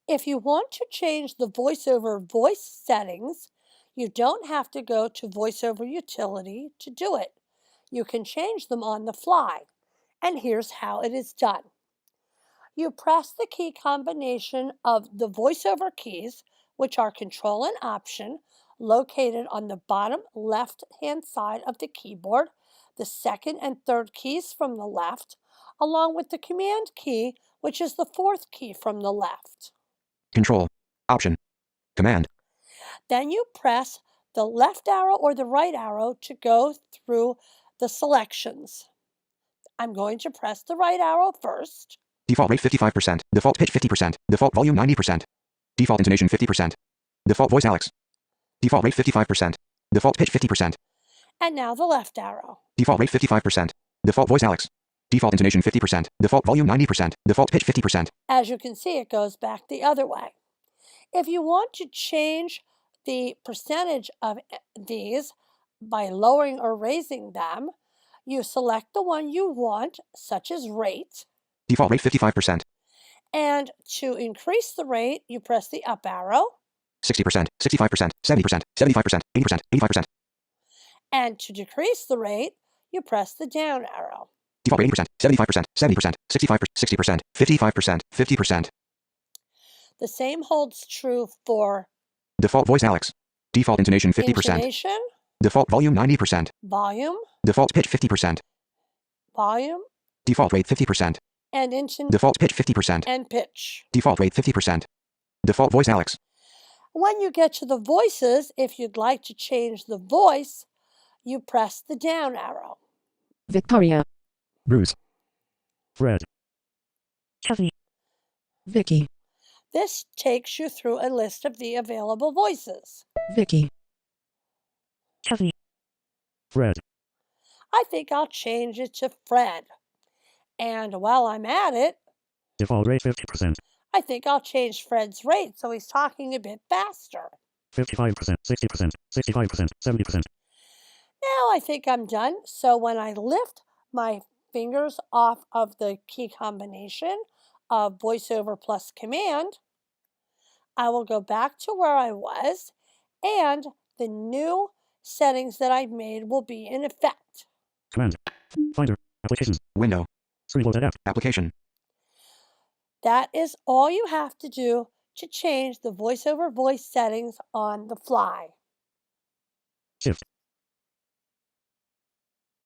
If you want to change the VoiceOver voice settings, you don't have to go to VoiceOver Utility to do it. You can change them on the fly. And here's how it is done. You press the key combination of the VoiceOver keys, which are Control and Option, located on the bottom left-hand side of the keyboard, the second and third keys from the left, along with the Command key, which is the fourth key from the left. Control. Option. Command. Then you press the left arrow or the right arrow to go through the selections. I'm going to press the right arrow first. Default rate 55%. Default pitch 50%. Default volume 90%. Default intonation 50%. Default voice Alex. Default rate 55%. Default pitch 50%. And now the left arrow. Default rate 55%. Default voice Alex. Default intonation 50%. Default volume 90%. Default pitch 50%. As you can see, it goes back the other way. If you want to change the percentage of these by lowering or raising them, you select the one you want, such as rate. Default rate 55%. And to increase the rate, you press the up arrow. 60%, 65%, 70%, 75%, 80%, 85%. And to decrease the rate, you press the down arrow. Default rate 80%, 75%, 70%, 65%, 60%, 55%, 50%. The same holds true for default voice Alex. Default intonation 50%. Intonation. Default volume 90%. Volume. Default pitch 50%. Volume. Default rate 50%. And intonation. Default pitch 50%. And pitch. Default rate 50%. Default voice Alex. When you get to the voices, if you'd like to change the voice, you press the down arrow. Victoria. Bruce. Fred. Kathy. Vicky. This takes you through a list of the available voices. Vicky. Kathy. Fred. I think I'll change it to Fred. And while I'm at it, Default rate 50%. I think I'll change Fred's rate so he's talking a bit faster. 55%, 60%, 65%, 70%. Now I think I'm done. So when I lift my fingers off of the key combination of VoiceOver plus Command, I will go back to where I was, and the new settings that I've made will be in effect. Command. Finder. Applications. Window. Screenloaded app. Application. That is all you have to do to change the VoiceOver voice settings on the fly. Shift.